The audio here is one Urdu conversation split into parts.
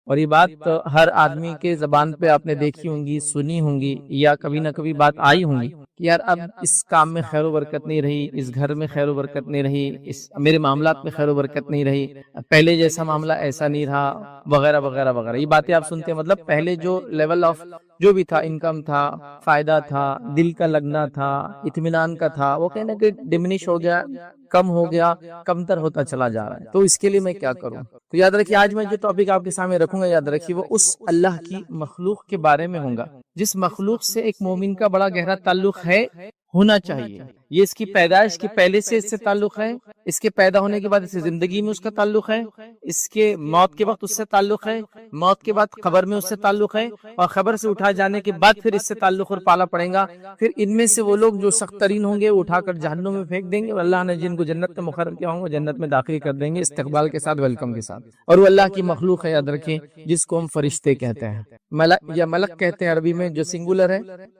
اور یہ بات ہر آدمی کے زبان پہ آپ نے دیکھی ہوں گی، سنی ہوں گی، یا کبھی نہ کبھی بات آئی ہوں گی کہ یار اب اس کام میں خیر و برکت نہیں رہی، اس گھر میں خیر و برکت نہیں رہی، اس میرے معاملات میں خیر و برکت نہیں رہی، پہلے جیسا معاملہ ایسا نہیں رہا، وغیرہ وغیرہ وغیرہ. یہ باتیں آپ سنتے ہیں. مطلب پہلے جو لیول آف جو بھی تھا، انکم تھا، فائدہ تھا، دل کا لگنا تھا، اطمینان کا تھا، وہ کہیں نہ کہ ڈمنش ہو گیا، کم ہو گیا، کمتر ہوتا چلا جا رہا ہے. تو اس کے لیے میں کیا کروں؟ تو یاد رکھیے آج میں جو ٹاپک آپ کے سامنے رکھوں گا، یاد رکھیے وہ اس اللہ کی مخلوق کے بارے میں ہوں گا جس مخلوق سے ایک مومن کا بڑا گہرا تعلق ہے، ہونا چاہیے. یہ اس کی پیدائش کے پہلے سے اس سے تعلق ہے، اس کے پیدا ہونے کے بعد اس کی زندگی میں اس کا تعلق ہے، اس کے موت کے وقت اس سے تعلق ہے، موت کے بعد قبر میں اس سے تعلق ہے، اور خبر سے اٹھا جانے کے بعد پھر اس سے تعلق اور پالا پڑے گا. پھر ان میں سے وہ لوگ جو سخت ترین ہوں گے وہ اٹھا کر جہنم میں پھینک دیں گے، اور اللہ نے جن کو جنت میں مقرر کیا ہوں گے جنت میں داخل کر دیں گے، استقبال کے ساتھ، ویلکم کے ساتھ. اور وہ اللہ کی مخلوق ہے، یاد رکھیں، جس کو ہم فرشتے کہتے ہیں. ملک یا ملک کہتے ہیں عربی میں، جو سنگولر ہے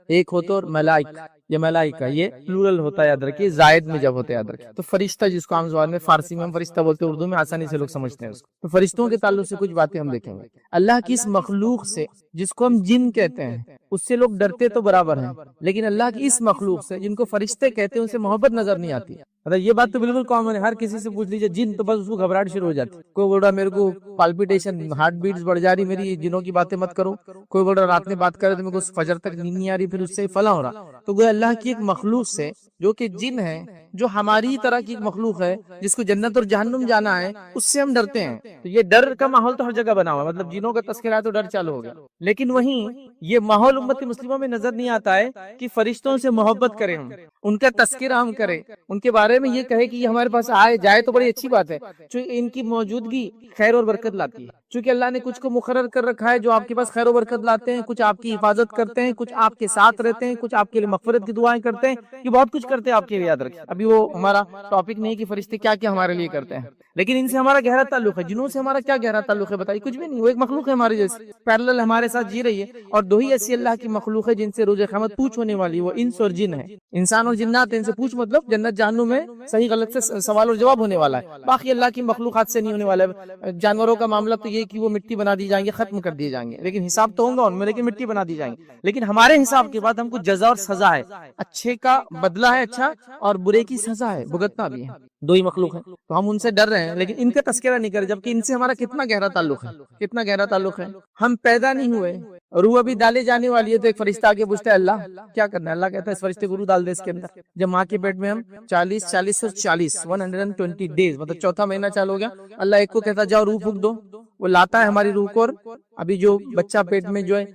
ایک ہوتا، اور ملائک یا ملائکہ یہ پلورل ہوتا ہے، یاد رکھیے زائد میں جب ہوتا ہے، یاد رکھیے. تو فرشتہ جس کو عام زبان میں فارسی میں ہم فرشتہ بولتے ہیں، اردو میں آسانی سے لوگ سمجھتے ہیں اس کو. تو فرشتوں کے تعلق سے کچھ باتیں ہم دیکھیں گے. اللہ کی اس مخلوق سے جس کو ہم جن کہتے ہیں، اس سے لوگ ڈرتے تو برابر ہیں، لیکن اللہ کی اس مخلوق سے جن کو فرشتے کہتے ہیں ان سے محبت نظر نہیں آتی. مطلب یہ بات تو بالکل کامن ہے، ہر کسی سے پوچھ لیجیے جن، تو بس اس کو گھبراہٹ شروع ہو جاتی. کوئی بول رہا میرے کو پالپیٹیشن، ہارٹ بیٹس بڑھ جا رہی میری، جنوں کی باتیں مت کرو. کوئی بول رہا رات میں بات کرے تو میرے کو فجر تک نیند نہیں آ رہی، پھر اس سے فلاں ہو رہا. تو وہ اللہ کی ایک مخلوق سے جو کہ جن ہے، جو ہماری طرح کی ایک مخلوق ہے، جس کو جنت اور جہنم جانا ہے، اس سے ہم ڈرتے ہیں. تو یہ ڈر کا ماحول تو ہر جگہ بنا ہوا ہے، مطلب جنوں کا تذکرہ ہے تو ڈر چالو ہو گیا. لیکن وہیں یہ ماحول امت مسلمہ میں نظر نہیں آتا ہے کہ فرشتوں سے محبت کریں، ہم ان کا تذکرہ ہم کریں، ان کے بارے میں یہ کہے کہ یہ ہمارے پاس آئے جائے تو بڑی اچھی بات ہے، چونکہ ان کی موجودگی خیر اور برکت لاتی ہے. چونکہ اللہ نے کچھ کو مقرر کر رکھا ہے جو آپ کے پاس خیر و برکت لاتے ہیں، کچھ آپ کی حفاظت کرتے ہیں، کچھ آپ کے ساتھ رہتے ہیں، کچھ آپ کے لیے مغفرت کی دعائیں کرتے ہیں. یہ بہت کچھ کرتے ہیں آپ کے لیے، یاد رکھیں. ابھی وہ ہمارا ٹاپک نہیں کہ فرشتے کیا کیا ہمارے لیے کرتے ہیں، لیکن ان سے ہمارا گہرا تعلق ہے. جنوں سے ہمارا کیا گہرا تعلق ہے بتائیے؟ کچھ بھی نہیں. وہ ایک مخلوق ہے ہمارے جیسے، پیرلل ہمارے ساتھ جی رہی ہے. اور دو ہی ایسی اللہ کی مخلوق ہے جن سے روز قیامت پوچھ ہونے والی، وہ انس اور جن ہے. انسان اور جنات، ان سے پوچھ مطلب جنت جہنم میں صحیح غلط سے سوال اور جواب ہونے والا ہے. باقی اللہ کی مخلوقات سے نہیں ہونے والا ہے. جانوروں کا معاملہ تو یہ کہ وہ مٹی بنا دی جائیں گے، ختم کر دیے جائیں گے، لیکن حساب تو ہوگا ان میں، لیکن مٹی بنا دی جائیں گے. لیکن ہمارے حساب کے بعد ہم کو جزا اور سزا ہے، اچھے کا بدلہ ہے اچھا، اور برے کی سزا ہے، بھگتنا بھی ہے. دو ہی مخلوق ہیں تو ہم ان سے ڈر رہے ہیں، لیکن ان کا تذکرہ نہیں کرے، جبکہ ان سے ہمارا کتنا گہرا تعلق ہے، کتنا گہرا تعلق ہے. ہم پیدا نہیں ہوئے، روح ابھی ڈالے جانے والی ہے، تو ایک فرشتہ آگے پوچھتا ہے اللہ کیا کرنا ہے؟ اللہ کہتا ہے اس فرشتے کو روح ڈال دے اس کے اندر. جب ماں کے پیٹ میں ہم 120 ڈیز مطلب چوتھا مہینہ چالو ہو گیا، اللہ ایک کو کہتا جاؤ روح پھونک دو، وہ لاتا ہے ہماری روح کو، اور ابھی جو بچہ پیٹ میں جو ہے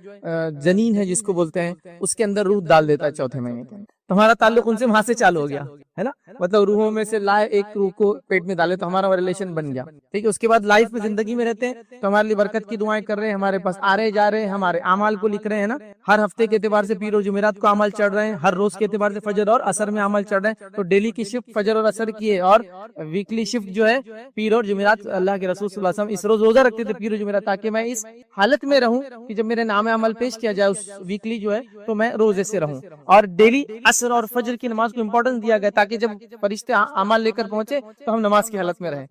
جنین ہے جس کو بولتے ہیں، اس کے اندر روح ڈال دیتا ہے چوتھے مہینے کے. ہمارا تعلق ان سے وہاں سے چالو ہو گیا ہے نا. مطلب روحوں میں سے لائے ایک روح کو پیٹ میں ڈالے تو ہمارا ریلیشن بن گیا. ٹھیک ہے، اس کے بعد لائف میں زندگی میں رہتے ہیں تو ہمارے لیے برکت کی دعائیں کر رہے ہیں، ہمارے پاس آ رہے جا رہے ہیں، ہمارے اعمال کو لکھ رہے ہیں نا. ہر ہفتے کے اعتبار سے پیر اور جمعرات کو عمل چڑھ رہے ہیں، ہر روز کے اعتبار سے فجر اور عصر میں عمل چڑھ رہے ہیں. تو ڈیلی کی شفٹ فجر اور عصر کی ہے، اور ویکلی شفٹ جو ہے پیر اور جمعرات. اللہ کے رسول صلی اللہ علیہ وسلم اس روز روزہ رکھتے تھے پیر اور جمعرات، تاکہ میں اس حالت میں رہوں کہ جب میرے نام عمل پیش کیا جائے اس ویکلی جو ہے تو میں روزے سے رہوں. اور ڈیلی عصر اور فجر کی نماز کو امپورٹنس دیا گیا تاکہ جب فرشتے عمل لے کر پہنچے تو ہم نماز کی حالت میں رہیں.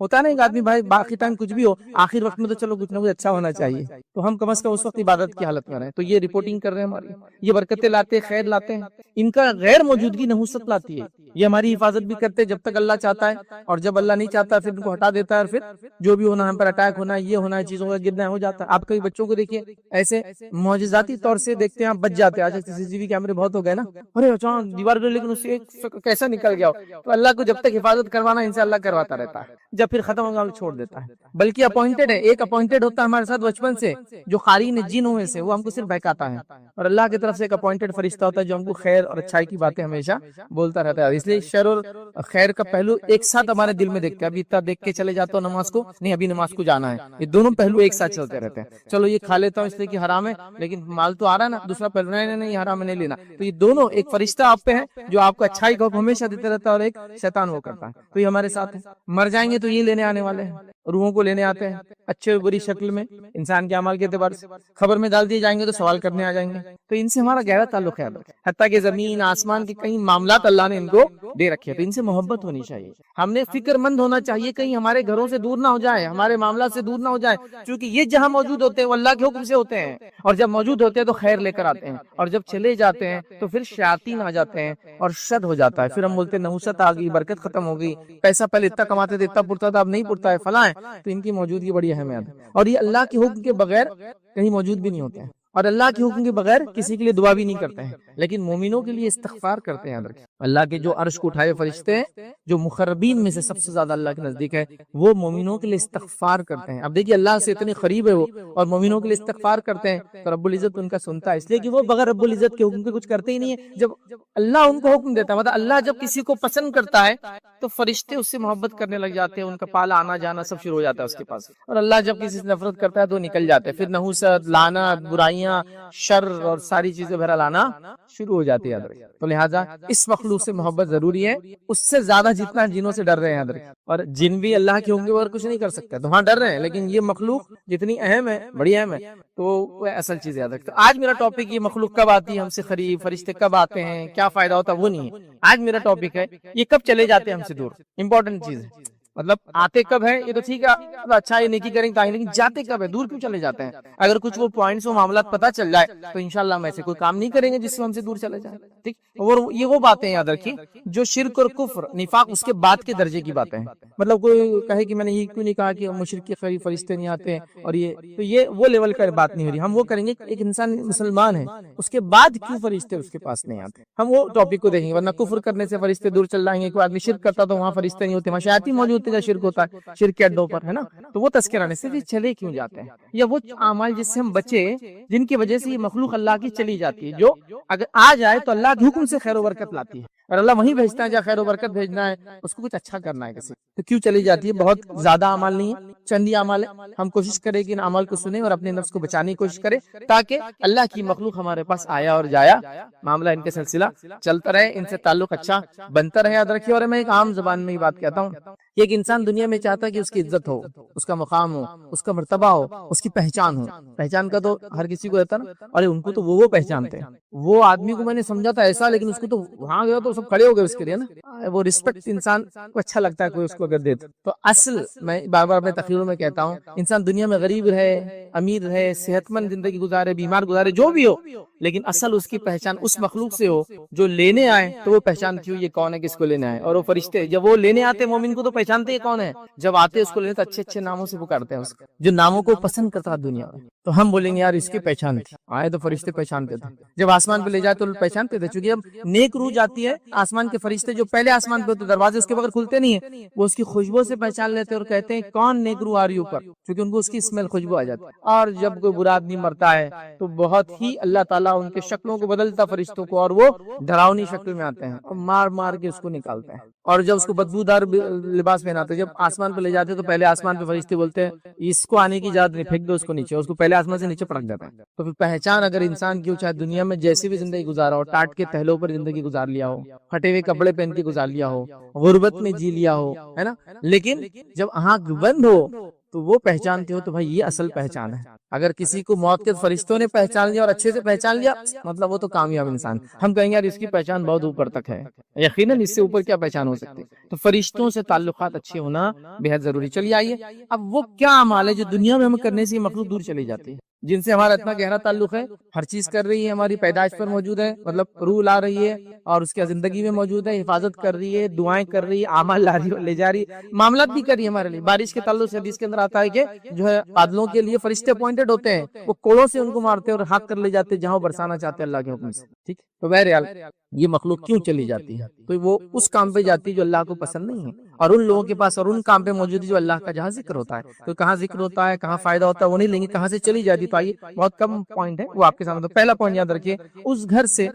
ہوتا نہیں آدمی بھائی باقی ٹائم کچھ بھی ہو، آخر وقت میں تو چلو کچھ نہ کچھ اچھا ہونا چاہیے، تو ہم کم از کم اس وقت عبادت کی حالت میں رہیں. تو یہ رپورٹنگ کر رہے ہیں ہماری، یہ برکتیں لاتے، خیر لاتے ہیں. ان کا غیر موجودگی نحوست لاتی ہے. یہ ہماری حفاظت بھی کرتے ہیں جب تک اللہ چاہتا ہے، اور جب اللہ نہیں چاہتا پھر ان کو ہٹا دیتا ہے، اور پھر جو بھی ہونا، ہم پر اٹیک ہونا، یہ ہونا ہے، چیزوں کا گرنا ہو جاتا ہے. آپ کئی بچوں کو دیکھیے ایسے معجزاتی طور سے دیکھتے ہیں آپ بچ جاتے ہیں. آج سی سی ٹی وی کیمرے بہت ہو گئے نا، ارے اچانک دیوار پہ، لیکن اس سے کیسا نکل گیا ہو. تو اللہ کو جب تک حفاظت کروانا ان سے اللہ کرواتا رہتا ہے، جب پھر ختم ہوگا چھوڑ دیتا ہے. بلکہ اپوائنٹڈ ہے، ایک اپوائنٹڈ ہوتا ہے ہمارے ساتھ بچپن سے جو قارین جن ہوئے سے، وہ ہم کو صرف بہکاتا ہے. اور اللہ کی طرف سے ایک اپوائنٹڈ فرشتہ ہوتا ہے جو ہم کو خیر اور اچھائی کی باتیں ہمیشہ بولتا رہتا ہے. اس لیے شر اور خیر کا پہلو ایک ساتھ ہمارے دل میں دیکھتے ہیں. ابھی اتنا دیکھ کے چلے جاتا ہوں نماز کو، نہیں ابھی نماز کو جانا ہے. یہ دونوں پہلو ایک ساتھ چلتے رہتے ہیں. چلو یہ کھا لیتا ہوں اس لیے کہ حرام ہے، لیکن مال تو آ رہا ہے نا، دوسرا پہلو نہیں حرام ہے نہیں لینا. تو یہ دونوں ایک فرشتہ آپ پہ ہے جو آپ کو اچھائی کا کو ہمیشہ دیتے رہتا ہے اور ایک شیطان وہ کرتا ہے. تو یہ ہمارے ساتھ ہے. مر جائیں گے تو یہ لینے آنے والے ہیں, روحوں کو لینے آتے ہیں اچھے بری شکل میں انسان کے اعمال کے اعتبار سے. خبر میں ڈال دیے جائیں گے تو سوال کرنے آ جائیں گے. تو ان سے ہمارا گہرا تعلق ہے, حتیٰ کہ زمین آسمان کے کئی معاملات اللہ نے ان کو دے رکھے ہیں. تو ان سے محبت ہونی چاہیے. ہم نے فکر مند ہونا چاہیے کہیں ہمارے گھروں سے دور نہ ہو جائے, ہمارے معاملات سے دور نہ ہو جائے, کیونکہ یہ جہاں موجود ہوتے ہیں وہ اللہ کے حکم سے ہوتے ہیں, اور جب موجود ہوتے ہیں تو خیر لے کر آتے ہیں, اور جب چلے جاتے ہیں تو پھر شیاطین آ جاتے ہیں اور شر ہو جاتا ہے. پھر ہم بولتے ہیں نحوست آ گئی, برکت ختم ہو گئی, پیسہ پہلے اتنا کماتے تھے اتنا پڑتا تھا اب نہیں پڑتا ہے, فلاں ہے. تو ان کی موجودگی بڑی اہمیت ہے, اور یہ اللہ کے حکم کے بغیر کہیں موجود بھی نہیں ہوتے ہیں, اور اللہ کے حکم کے بغیر کسی کے لیے دعا بھی نہیں کرتے ہیں. لیکن مومنوں کے لیے استغفار کرتے ہیں. اللہ کے جو عرش کو اٹھائے فرشتے ہیں جو مقربین میں سے سب سے زیادہ اللہ کے نزدیک ہے, وہ مومنوں کے لیے استغفار کرتے ہیں. اب دیکھیے اللہ سے اتنے قریب ہے وہ, اور مومنوں کے لیے استغفار کرتے ہیں, تو رب العزت ان کا سنتا ہے, اس لیے کہ وہ بغیر رب العزت کے حکم کے کچھ کرتے ہی نہیں ہے. جب اللہ ان کو حکم دیتا ہے, مطلب اللہ جب کسی کو پسند کرتا ہے تو فرشتے اس سے محبت کرنے لگ جاتے ہیں, ان کا پالا آنا جانا سب شروع ہو جاتا ہے اس کے پاس. اور اللہ جب کسی سے نفرت کرتا ہے تو نکل جاتے ہیں, پھر نحوست, لعنت, برائیاں, شر اور ساری چیزیں بہرحال آنا شروع ہو جاتی ہے. تو لہٰذا اس مخلوق سے محبت ضروری ہے, اس سے زیادہ جتنا جنوں سے ڈر رہے ہیں. اور جن بھی اللہ کے ہوں گے اور کچھ نہیں کر سکتے, تو وہاں ڈر رہے ہیں, لیکن یہ مخلوق جتنی اہم ہے, بڑی اہم ہے, تو وہ اصل چیز یاد رکھتے. آج میرا ٹاپک یہ مخلوق کب آتی ہے ہم سے قریب, فرشتے کب آتے ہیں, کیا فائدہ ہوتا ہے, وہ نہیں ہے. آج میرا ٹاپک ہے یہ کب چلے جاتے ہیں ہم سے دور. امپورٹنٹ چیز ہے, مطلب آتے کب ہیں یہ تو ٹھیک ہے, اچھا یہ نیکی کریں گے, لیکن جاتے کب ہے, دور کیوں چلے جاتے ہیں. اگر کچھ وہ پوائنٹس و معاملات پتہ چل جائے تو انشاءاللہ ہم ایسے کوئی کام نہیں کریں گے جس سے ہم سے دور چلے جائیں. ٹھیک, اور یہ وہ باتیں یاد رکھیے جو شرک اور کفر, نفاق اس کے بعد کے درجے کی باتیں ہیں. مطلب کوئی کہے کہ میں نے یہ کیوں نہیں کہا کہ مشرک کے قریب فرشتے نہیں آتے ہیں, اور یہ تو یہ وہ لیول کا بات نہیں ہو رہی. ہم وہ کریں گے ایک انسان مسلمان ہے اس کے بعد کیوں فرشتے اس کے پاس نہیں آتے, ہم وہ ٹاپک کو دیکھیں گے. ورنہ کفر کرنے سے فرشتے دور چل جائیں گے, کوئی آدمی شرک کرتا تو وہاں فرشتے نہیں ہوتے, وہاں شیاطین موجود ہوتے جہاں شرک ہوتا ہے, شرک کے اڈوں پر, ہے نا. تو وہ تذکرہ سے چلے کیوں جاتے ہیں, یا وہ اعمال جس سے ہم بچے جن کی وجہ سے یہ مخلوق اللہ کی چلی جاتی ہے, جو اگر آ جائے تو اللہ کے حکم سے خیر و برکت لاتی ہے, اور اللہ وہیں بھیجتا ہے جہاں خیر و برکت بھیجنا ہے, اس کو کچھ اچھا کرنا ہے کسی. تو کیوں چلی جاتی ہے, بہت زیادہ اعمال نہیں ہے, چند ہی اعمال ہے. ہم کوشش کریں کہ ان اعمال کو سنیں اور اپنے نفس کو بچانے کی کوشش کریں, تاکہ اللہ کی مخلوق ہمارے پاس آیا اور جایا معاملہ ان کے سلسلہ چلتا رہے, ان سے تعلق اچھا بنتا رہے. یاد رکھیے, اور میں ایک عام زبان میں یہ بات کہتا ہوں, ایک انسان دنیا میں چاہتا ہے کہ اس کی عزت ہو, اس کا مقام ہو, اس کا مرتبہ ہو, اس کی پہچان ہو. پہچان کا تو ہر کسی کو رہتا نا, اور ان کو تو وہ پہچانتے ہیں. وہ آدمی کو میں نے سمجھا تھا ایسا, لیکن اس کو تو وہاں گیا تو سب کھڑے ہو گئے اس کے لیے نا. وہ رسپیکٹ انسان کو اچھا لگتا ہے کوئی اس کو اگر دے تو. اصل میں بار بار اپنے تقریروں میں کہتا ہوں, انسان دنیا میں غریب رہے, امیر رہے, صحت مند زندگی گزارے, بیمار گزارے, جو بھی ہو, لیکن اصل اس کی پہچان اس مخلوق سے ہو جو لینے آئے. تو وہ پہچانتی ہو یہ کون ہے, کس کو لینے آئے. اور وہ فرشتے جب وہ لینے آتے مومن کو تو پہچانتے ہیں کون ہے, جب آتے اس کو لینے تو اچھے اچھے ناموں سے پکارتے ہیں اس کو, جو ناموں کو پسند کرتا ہے دنیا میں. تو ہم بولیں گے یار اس کی پہچان تھی, آئے تو فرشتے پہچانتے تھے, جب آسمان پہ لے جائے تو پہچانتے تھے. چونکہ اب نیک روح جاتی ہے آسمان کے فرشتے جو پہلے آسمان پہ تو دروازے اس کے بغیر کھلتے نہیں ہیں, وہ اس کی خوشبو سے پہچان لیتے اور کہتے ہیں کون نیک روح آ رہی اوپر, کیونکہ ان کو اس کی اسمیل خوشبو آ جاتی ہے. اور جب کوئی برا آدمی مرتا ہے تو بہت ہی اللہ تعالیٰ ان کے شکلوں کو بدلتا فرشتوں کو, اور وہ ڈراؤنی شکل میں آتے ہیں اور مار مار کے اس کو نکالتے ہیں. اور جب اس کو بدبودار لباس پہناتے, جب آسمان پہ لے جاتے تو پہلے آسمان پہ فرشتے بولتے ہیں اس کو آنے کی اجازت نہیں, پھینک دو اس کو نیچے, اس کو پہلے آسمان سے نیچے پٹک دیتا ہے. تو پھر پہچان اگر انسان کی چاہے دنیا میں جیسی بھی زندگی گزارا ہو, ٹاٹ کے تہلوں پر زندگی گزار لیا ہو, پھٹے ہوئے کپڑے پہن کے گزار لیا ہو, غربت میں جی لیا ہو, ہے نا, لیکن جب آنکھ بند ہو تو وہ پہچانتے ہو تو بھائی یہ اصل پہچان ہے. اگر کسی کو موت کے فرشتوں نے پہچان لیا اور اچھے سے پہچان لیا, مطلب وہ تو کامیاب انسان. ہم کہیں گے یار اس کی پہچان بہت اوپر تک ہے, یقیناً اس سے اوپر کیا پہچان ہو سکتی. تو فرشتوں سے تعلقات اچھے ہونا بہت ضروری. چلیے آئیے, اب وہ کیا اعمال ہے جو دنیا میں ہم کرنے سے مخلوق دور چلی جاتی ہے, جن سے ہمارا اتنا گہرا تعلق ہے, ہر چیز کر رہی ہے, ہماری پیدائش پر موجود ہے, مطلب روح لا رہی ہے اور اس کی زندگی میں موجود ہے, حفاظت کر رہی ہے, دعائیں کر رہی ہے, اعمال لا رہی لے جا رہی, معاملات بھی کر رہی ہے ہمارے لیے. بارش کے تعلق سے حدیث کے اندر آتا ہے کہ جو ہے بادلوں کے لیے فرشتے اپوائنٹڈ ہوتے ہیں, وہ کوڑوں سے ان کو مارتے ہیں اور ہاتھ کر لے جاتے جہاں برسانا چاہتے ہیں اللہ کے حکم سے. ٹھیک, تو بہرحال یہ مخلوق کیوں چلی جاتی ہے, تو وہ اس کام پہ جاتی ہے جو اللہ کو پسند نہیں ہے, اور ان لوگوں کے پاس اور ان کام پہ موجود ہے جو اللہ کا جہاں ذکر ہوتا ہے. تو کہاں ذکر ہوتا ہے, کہاں فائدہ ہوتا ہے, وہ نہیں لیں گے, کہاں سے چلی جاتی. تو آئیے بہت کم پوائنٹ ہے وہ آپ کے سامنے. تو پہلا پوائنٹ یاد رکھیے, اس گھر سے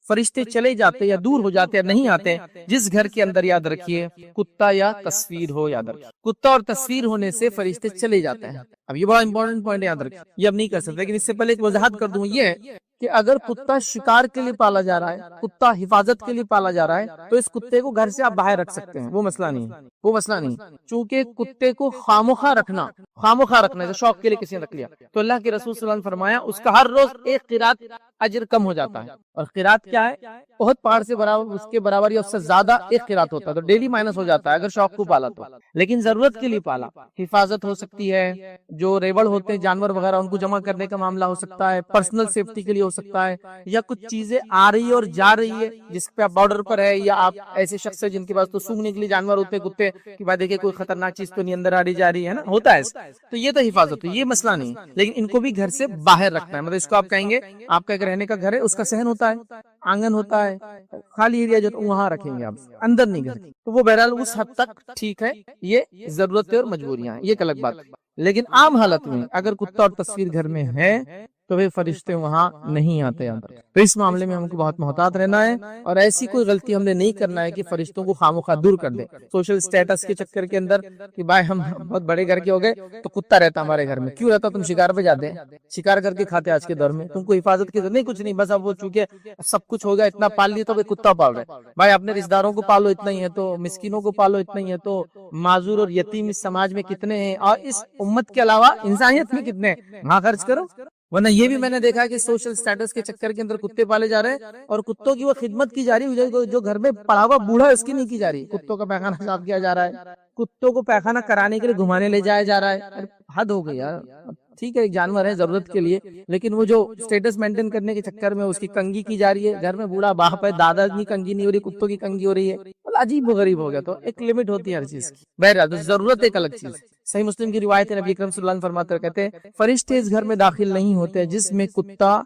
فرشتے چلے جاتے یا دور ہو جاتے یا نہیں آتے جس گھر کے اندر, یاد رکھیے, کتا یا تصویر ہو. یاد رکھیے, کتا اور تصویر ہونے سے فرشتے چلے جاتے ہیں. اب یہ بڑا امپورٹنٹ پوائنٹ ہے, یاد رکھیے, یہ اب نہیں کر سکتے, لیکن اس سے پہلے ایک وضاحت کر دوں, یہ ہے کہ اگر کتا شکار کے لیے پالا جا رہا ہے، کتا حفاظت کے لیے پالا جا رہا ہے، تو اس کتے کو گھر سے آپ باہر رکھ سکتے ہیں، وہ مسئلہ نہیں ہے، وہ مسئلہ نہیں۔ چونکہ کتے کو خامخواہ رکھنا ہے، شوق کے لیے کسی نے رکھ لیا تو اللہ کے رسول صلی اللہ علیہ وسلم نے فرمایا اس کا ہر روز ایک قرات اجر کم ہو جاتا ہے۔ اور قرات کیا ہے؟ بہت پہاڑ سے برابر، اس کے برابر یا اس سے زیادہ ایک قرات ہوتا ہے، تو ڈیلی مائنس ہو جاتا ہے اگر شوق کو پالا تو۔ لیکن ضرورت کے لیے پالا، حفاظت ہو سکتی ہے، جو ریوڑ ہوتے ہیں جانور وغیرہ ان کو جمع کرنے کا معاملہ ہو سکتا ہے، پرسنل سیفٹی کے لیے ہو سکتا ہے، یا کچھ چیزیں آ رہی ہے اور جا رہی ہے جس پہ آپ بارڈر پر ہے، یا آپ ایسے شخص ہیں جن کے پاس تو سونگنے کے لیے جانور ہوتے ہیں کتے کہ بھائی دیکھیں کوئی خطرناک چیز تو نہیں اندر آ رہی جا رہی ہے نا، ہوتا ہے ایسا، تو یہ تو حفاظت ہے، یہ مسئلہ نہیں۔ لیکن ان کو بھی گھر سے باہر رکھنا ہے، مطلب اس کو آپ کہیں گے آپ کا ایک رہنے کا گھر ہے، اس کا صحن ہوتا ہے، آنگن ہوتا ہے، خالی ایریا جو وہاں رکھیں گے آپ، اندر نہیں گھر، تو وہ بہرحال اس حد تک ٹھیک ہے، یہ ضرورتیں اور مجبوریاں ہیں، یہ ایک الگ بات۔ لیکن عام حالت میں اگر کتا اور تصویر گھر میں ہے تو وہ فرشتے وہاں نہیں آتے اندر، تو اس معاملے میں ہم کو بہت محتاط رہنا ہے، اور ایسی کوئی غلطی ہم نے نہیں کرنا ہے کہ فرشتوں کو خامخواہ دور کر دیں سوشل سٹیٹس کے چکر کے اندر کہ بھائی ہم بہت بڑے گھر کے ہو گئے تو کتا رہتا ہمارے گھر میں، کیوں رہتا؟ تم شکار پہ جاتے ہیں، شکار کر کے کھاتے آج کے دور میں، تم کو حفاظت کی ضرورت نہیں، کچھ نہیں، بس اب وہ چونکہ سب کچھ ہو گیا، اتنا پال لیا تو کتا پال رہے، بھائی اپنے رشتہ داروں کو پالو اتنا ہی ہے، تو مسکینوں کو پالو اتنا ہی ہے، تو معذور اور یتیم اس سماج میں کتنے ہیں، اور اس امت کے علاوہ انسانیت میں کتنے ہیں، وہاں خرچ کرو۔ ورنہ یہ بھی میں نے دیکھا کہ سوشل سٹیٹس کے چکر کے اندر کتے پالے جا رہے ہیں اور کتوں کی وہ خدمت کی جا رہی ہے، جو گھر میں پڑا ہوا بوڑھا ہے اس کی نہیں کی جا رہی، کتوں کا پیخانہ صاف کیا جا رہا ہے، کتوں کو پیخانہ کرانے کے لیے گھمانے لے جایا جا رہا ہے، حد ہو گئی یار۔ ٹھیک ہے ایک جانور ہے ضرورت کے لیے، لیکن وہ جو سٹیٹس مینٹین کرنے کے چکر میں اس کی کنگھی کی جا رہی ہے، گھر میں بوڑھا باپ ہے، دادا کی کنگھی نہیں ہو رہی، کتوں کی کنگھی ہو رہی ہے، عجیب و غریب ہو گیا۔ تو ایک لمٹ ہوتی ہے ہر چیز کی، بہرحال ضرورت ایک الگ چیز۔ صحیح مسلم کی روایت ہے، نبی اکرم صلی اللہ علیہ وسلم فرماتے کہتے ہیں فرشتے اس گھر میں داخل نہیں ہوتے جس میں کتا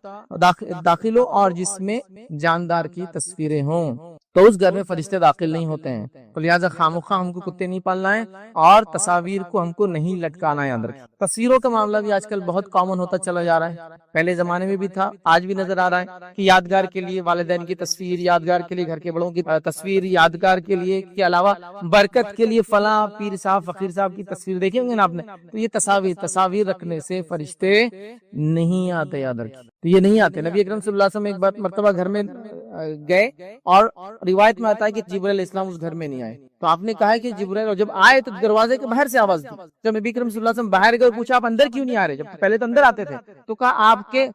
داخل ہو اور جس میں جاندار کی تصویریں ہوں، تو اس گھر میں فرشتے داخل نہیں ہوتے ہیں۔ تو لہٰذا خامخواہ ہم کو کتے نہیں پالنا ہے اور تصاویر کو ہم کو نہیں لٹکانا ہے اندر۔ تصویروں کا معاملہ بھی آج کل بہت کامن ہوتا چلا جا رہا ہے، پہلے زمانے میں بھی تھا، آج بھی نظر آ رہا ہے کہ یادگار کے لیے والدین کی تصویر، یادگار کے لیے گھر کے بڑوں کی تصویر، یادگار کے لیے کے علاوہ برکت کے لیے فلاں پیر صاحب فقیر صاحب کی تصویر دیکھی ہوں گے نا آپ نے، تو یہ تصاویر رکھنے سے فرشتے نہیں آتے، یاد رکھیں، تو یہ نہیں آتے۔ نبی اکرم صلی اللہ علیہ وسلم ایک بار مرتبہ گھر میں گئے اور روایت میں آتا ہے کہ جبرائیل علیہ السلام اس گھر میں نہیں آئے، تو آپ نے کہا کہ جبرائیل جب آئے تو دروازے کے باہر سے آواز دی، جب نبی اکرم صلی اللہ علیہ وسلم باہر گئے پوچھا آپ اندر کیوں نہیں آ رہے، جب پہلے تو اندر آتے تھے، تو کہا آپ کے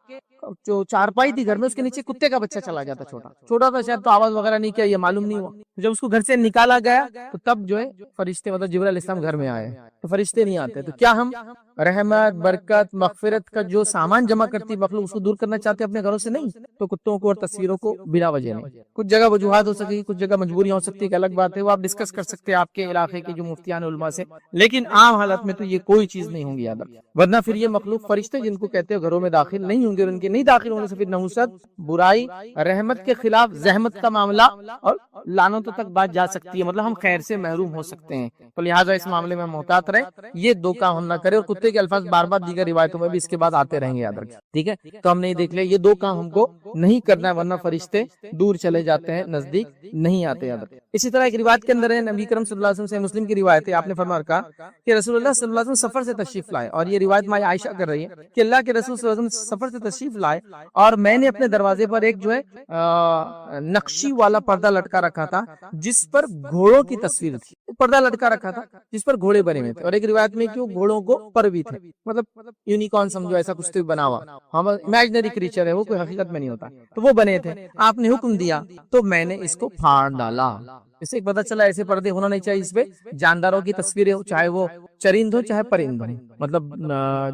جو چارپائی تھی گھر میں اس کے نیچے کتے کا بچہ چلا جاتا، چھوٹا تھا شاید، تو آواز وغیرہ نہیں کیا، یہ معلوم نہیں ہوا، جب اس کو گھر سے نکالا گیا تو تب جو ہے فرشتے مطلب جبرائیل علیہ السلام گھر میں آئے، تو فرشتے نہیں آتے۔ تو کیا ہم رحمت برکت مغفرت کا جو سامان جمع کرتی مخلوق اس کو دور کرنا چاہتے ہیں اپنے گھروں سے؟ نہیں، تو کتوں کو اور تصویروں کو بلا وجہ نہیں، کچھ جگہ وجوہات ہو سکتی، کچھ جگہ مجبوریاں ہو سکتی، ایک الگ بات ہے، وہ آپ ڈسکس کر سکتے ہیں آپ کے علاقے کے جو مفتیان علماء سے، لیکن عام حالت میں تو یہ کوئی چیز نہیں ہوں گی یاد رکھیں، ورنہ پھر یہ مخلوق فرشتے جن کو کہتے ہیں گھروں میں داخل نہیں ہوں گے، اور ان کے نہیں داخل ہونے سے پھر نحوست، برائی، رحمت کے خلاف زحمت کا معاملہ اور لعنتوں تک بات جا سکتی ہے، مطلب ہم خیر سے محروم ہو سکتے ہیں، تو لہٰذا اس معاملے میں محتاط رہیں، یہ دو کام ہم نہ کریں، اور کتے کے الفاظ بار بار دیگر روایتوں میں بھی اس کے بعد آتے رہیں گے، یاد رکھیں، ٹھیک ہے، تو ہم نے دیکھ لیا یہ دو کام ہم کو نہیں کرنا ہے، ورنہ فرشتے دور چلے جاتے ہیں، نزدیک نہیں آتے، یاد رکھیں۔ اسی طرح ایک روایت کے اندر ہے، نبی کرم صلی اللہ علیہ وسلم سے مسلم کی روایت ہے، آپ نے فرمایا کہا کہ رسول اللہ صلی اللہ علیہ وسلم سفر سے تشریف لائے، اور یہ روایت ماں عائشہ کر رہی ہے کہ اللہ کے رسول صلی اللہ علیہ وسلم سفر سے تشریف لائے اور میں نے اپنے دروازے پر ایک جو ہے نقشی والا پردہ لٹکا رکھا تھا جس پر گھوڑوں کی تصویر تھی، پردہ لٹکا رکھا تھا جس پر گھوڑے بنے ہوئے تھے، اور ایک روایت میں کہ وہ گھوڑوں کو پر بھی تھے، مطلب یونیکارن سمجھو، ایسا کچھ تو بنا ہوا، ہم امیجنری کریچر ہے، وہ کوئی حقیقت میں نہیں ہوتا، تو وہ بنے تھے، آپ نے حکم دیا تو میں نے اس کو پھاڑ ڈالا۔ اس سے پتہ چلا ایسے پردے ہونا نہیں چاہیے، اس پہ جانداروں کی تصویریں ہو، چاہے وہ چرند ہو چاہے پرند ہو، مطلب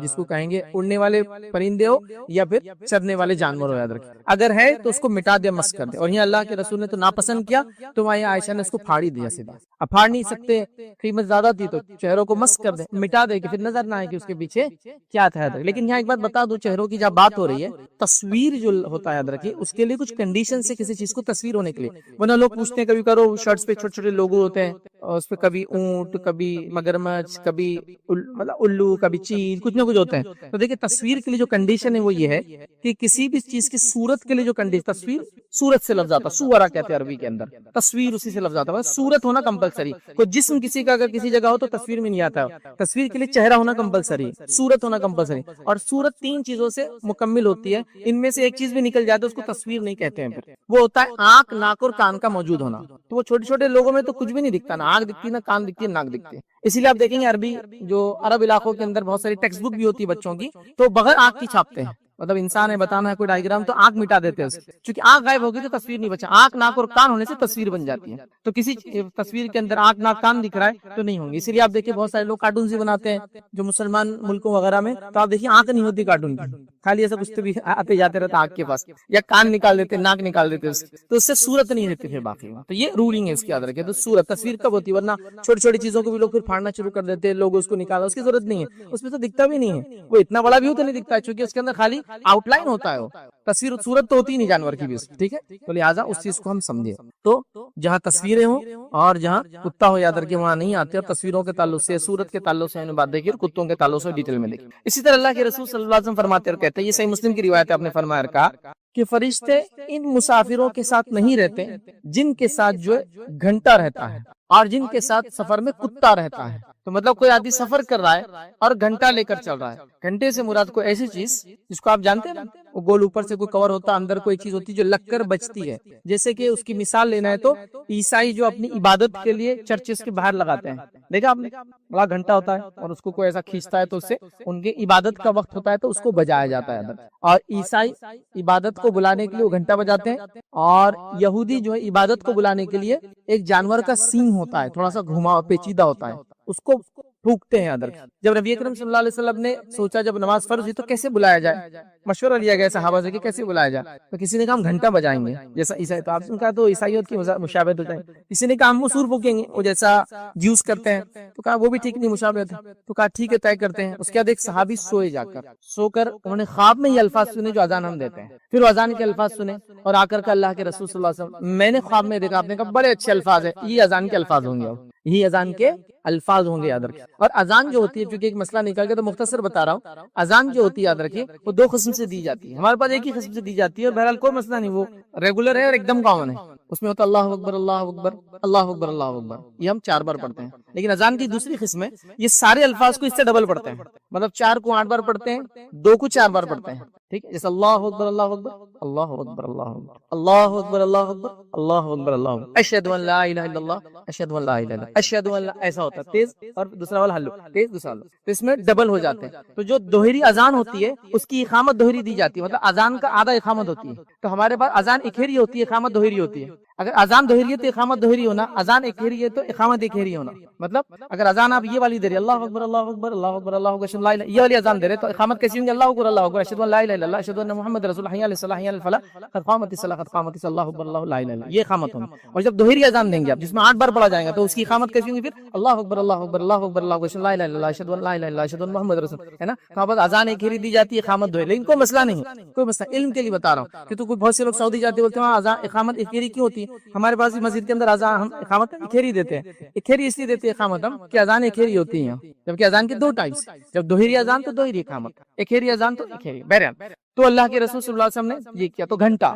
جس کو کہیں گے اڑنے والے پرندے ہو یا پھر چرنے والے جانور ہو، یاد رکھیں، اگر ہے تو اس کو مٹا دے، مسخ کر دے، اور یہاں اللہ کے رسول نے تو ناپسند کیا، تو وہاں عائشہ نے اس کو پھاڑی دیا سیدھا، اب پھاڑ نہیں سکتے، قیمت زیادہ تھی، تو چہروں کو مسخ کر دے، مٹا دے کہ پھر نظر نہ آئے کہ اس کے پیچھے کیا تھا، یاد رکھیں۔ لیکن یہاں ایک بات بتا دوں، چہروں کی جب بات ہو رہی ہے، تصویر جو ہوتا ہے یاد رکھیے اس کے لیے کچھ کنڈیشن سے کسی چیز کو تصویر ہونے کے لیے، ورنہ لوگ پوچھتے ہیں کبھی کرو شرٹس پہ چھوٹے چھوٹے لوگو ہوتے ہیں، اس پہ کبھی اونٹ، کبھی مگرمچھ، کبھی مطلب الو، کبھی چیل، کچھ نہ کچھ ہوتے ہیں. تو دیکھیں تصویر کے لیے جو کنڈیشن ہے وہ یہ ہے کہ کسی بھی چیز کی صورت کے لیے جو کنڈیشن، تصویر صورت سے لفظ آتا ہے، سورا کہتے ہیں عربی کے اندر، تصویر اسی سے لفظ آتا ہے، صورت ہونا کمپلسری. کوئی جسم کسی کا اگر کسی جگہ ہو تو تصویر میں نہیں آتا ہے. تصویر کے لیے چہرہ ہونا کمپلسری، صورت ہونا کمپلسری. اور صورت 3 چیزوں سے مکمل ہوتی ہے، ان میں سے ایک چیز بھی نکل جائے تو اس کو تصویر نہیں کہتے ہیں. پھر وہ ہوتا ہے آنکھ، ناک اور کان کا موجود ہونا. تو وہ چھوٹے چھوٹے لوگوں میں تو کچھ بھی نہیں دکھتا، نہ آنکھ دکھتی، نہ کان دکھتی، نہ ناک دکھتی. اسی لیے آپ دیکھیں گے عربی جو عرب علاقوں کے اندر بہت ساری ٹیکسٹ بک بھی ہوتی ہے بچوں کی، تو بغیر آنکھ کی چھاپتے ہیں. مطلب انسان ہے، بتانا ہے کوئی ڈائیگرام تو آنکھ مٹا دیتے ہیں اس کی، چونکہ آنکھ غائب ہوگی تو تصویر نہیں بچا. آنکھ، ناک اور کان ہونے سے تصویر بن جاتی ہے. تو کسی تصویر کے اندر آنکھ، ناک، کان دکھ رہا ہے تو نہیں ہوں گی. اسی لیے آپ دیکھیں بہت سارے لوگ کارٹون بھی بناتے ہیں جو مسلمان ملکوں وغیرہ میں، تو آپ دیکھیں آنکھ نہیں ہوتی کارٹون کی، خالی ایسا کچھ بھی آتے جاتے رہتا آنکھ کے پاس، یا کان نکال دیتے، ناک نکال دیتے اس کی، تو اس سے صورت نہیں رہتی پھر باقی میں. تو یہ رولنگ ہے اس کی یاد رکھیں. تو صورت تصویر کب ہوتی ہے؟ ورنہ چھوٹی چھوٹی چیزوں کو بھی لوگ پھر پھاڑنا شروع کر دیتے ہیں، لوگ اس کو نکالا، اس کی ضرورت نہیں ہے، اس میں تو دکھتا بھی نہیں ہے. وہ اتنا بڑا بھی ہو تو نہیں دکھتا ہے، چونکہ اس کے اندر خالی آؤٹ لائن ہوتا ہے. وہ تصویر صورت تو ہوتی ہی نہیں جانور کی بھی، ٹھیک ہے. تو لہٰذا اس چیز کو ہم سمجھے. تو جہاں تصویریں ہوں اور جہاں کتا ہو یاد رکھیں وہاں نہیں آتے. اور تصویروں کے تعلق سے، صورت کے تعلق سے ہم نے بات دیکھی، اور کتوں کے تعلق سے ڈیٹیل میں دیکھی. اسی طرح اللہ کے رسول صلی اللہ علیہ وسلم فرماتے اور کہتے ہیں، یہ صحیح مسلم کی روایت ہے، آپ نے فرمایا کہا کہ فرشتے ان مسافروں کے ساتھ نہیں رہتے جن کے ساتھ جو گھنٹہ رہتا ہے اور جن کے ساتھ سفر میں کتا رہتا ہے. تو مطلب کوئی آدمی سفر کر رہا ہے اور گھنٹہ لے کر چل رہا ہے. گھنٹے سے مراد کوئی ایسی چیز جس کو آپ جانتے ہیں نا، وہ گول اوپر سے کوئی کور ہوتا ہے، اندر کوئی چیز ہوتی ہے جو لگ کر بچتی ہے. جیسے کہ اس کی مثال لینا ہے تو عیسائی جو اپنی عبادت کے لیے چرچز کے باہر لگاتے ہیں، دیکھا آپ نے، بڑا گھنٹہ ہوتا ہے اور اس کو کوئی ایسا کھینچتا ہے تو اس سے ان کے عبادت کا وقت ہوتا ہے تو اس کو بجایا جاتا ہے اندر. اور عیسائی عبادت کو بلانے کے لیے وہ گھنٹہ بجاتے ہیں. اور یہودی جو ہے عبادت کو بلانے کے لیے ایک جانور کا سینگ ہوتا ہے، تھوڑا سا گھما پیچیدہ ہوتا ہے، اس کو پھونکتے ہیں اندر. جب نبی اکرم صلی اللہ علیہ وسلم نے سوچا جب نماز فرض ہوئی تو کیسے بلایا جائے، مشورہ لیا گیا صحابہ سے کہ کیسے بلایا جائے. تو کسی نے کہا ہم گھنٹہ بجائیں گے جیسا عیسائی، تو آپ نے کہا تو عیسائیت کی مشابہت ہو جائے. کسی نے کہا ہم مسور پھونکیں گے وہ جیسا جیوس کرتے ہیں، تو کہا وہ بھی ٹھیک نہیں، مشابہت ہے. تو کہا ٹھیک ہے طے کرتے ہیں. اس کے بعد ایک صحابی سوئے، جا کر سو کر انہوں نے خواب میں یہ الفاظ سنے جو اذان ہم دیتے ہیں. پھر وہ اذان کے الفاظ سنے اور آ کر اللہ کے رسول صلی اللہ علیہ وسلم، میں نے خواب میں دیکھا. آپ نے کہا بڑے اچھے الفاظ ہیں، یہ اذان کے الفاظ ہوں گے، یہی اذان کے الفاظ ہوں گے، یاد رکھیں. اور اذان جو ہوتی ہے، چونکہ ایک مسئلہ نکل گیا تو مختصر بتا رہا ہوں، اذان جو ہوتی ہے یاد رکھیں وہ 2 قسم سے دی جاتی ہے. ہمارے پاس ایک ہی قسم سے دی جاتی ہے، اور بہرحال کوئی مسئلہ نہیں، وہ ریگولر ہے اور ایک دم کامن ہے. اس میں ہوتا اللہ اکبر، اللہ اکبر، اللہ اکبر، اللہ اکبر، یہ ہم 4 بار پڑھتے ہیں. لیکن اذان کی دوسری قسم ہے، یہ سارے الفاظ کو اس سے ڈبل پڑھتے ہیں، مطلب 4 کو 8 بار پڑھتے ہیں، 2 کو 4 بار پڑھتے ہیں. ٹھیک ہے، جیسے اللہ اکبر، اللہ اکبر، اللہ اکبر، اللہ اکبر، اللہ اکبر، اللہ اکبر، اللہ اکبر، اللہ اکبر، اشہد ان لا الہ الا اللہ، اشہد ان لا الہ الا اللہ، اشہد ان لا، ایسا ہوتا ہے تیز، اور دوسرا والا ہلو، تیز دوسرا ہلو. تو اس میں ڈبل ہو جاتے ہیں. تو جو دوہری اذان ہوتی ہے اس کی اقامت دوہری دی جاتی ہے، مطلب اذان کا آدھا اقامت ہوتی ہے. تو ہمارے پاس اذان اکھیری ہوتی ہے، اقامت دوہری ہوتی ہے. اگر اذان دوہری ہے تو اقامت دوہری ہونا، اذان اکھیری ہے تو اقامت اکھیری ہونا. مطلب اگر اذان آپ یہ والی دے رہے اللہ اکبر، اللہ اکبر، اللہ اکبر، اللہ اکبر، اشہد ان لا الہ، یہ والی اذان دے رہے تو اقامت کیسی ہوں گی؟ اللہ اکبر، اللہ اکبر، اشہد ان لا الہ الا اللہ، اشہد ان محمد رسول اللہ، حی علی الصلاۃ، حی علی الفلاح، قد قامت الصلاۃ، قد قامت الصلاۃ، اللہ اکبر، اللہ لا الہ الا اللہ، یہ اقامت ہوگی. اور جب دوہری اذان دیں گے آپ جس میں 8 بار پڑھا جائے گا تو اس کی اقامت کیسی ہوگی؟ پھر اللہ اکبر، اللہ اکبر، اللہ اکبر، اللہ اکبر، اشہد ان لا الہ الا اللہ، اشہد ان لا الہ الا اللہ، اشہد ان محمد رسول، ہے نا. تو بس اذان اکھیری دی جاتی ہے، اقامت دوہری. لیکن کوئی مسئلہ نہیں، کوئی مسئلہ علم کے لیے بتا رہا ہوں کہ تو کوئی بہت سے لوگ سعودی جاتے بولتے ہیں وہاں اذان اقامت اکھیری کیوں ہوتی ہے؟ ہمارے پاس مسجد کے اندر اذان ہم اقامت اکھیری دیتے ہیں. اکھیری اس لیے دیتے ہیں اقامت ہم کہ اذان اکھیری ہوتی ہیں، جبکہ اذان کے 2 ٹائپس، جب دوہری اذان تو دوہری اقامت، اکھیری اذان تو اکھیری. بہرحال تو اللہ کے رسول صلی اللہ علیہ وسلم نے یہ کیا. تو گھنٹہ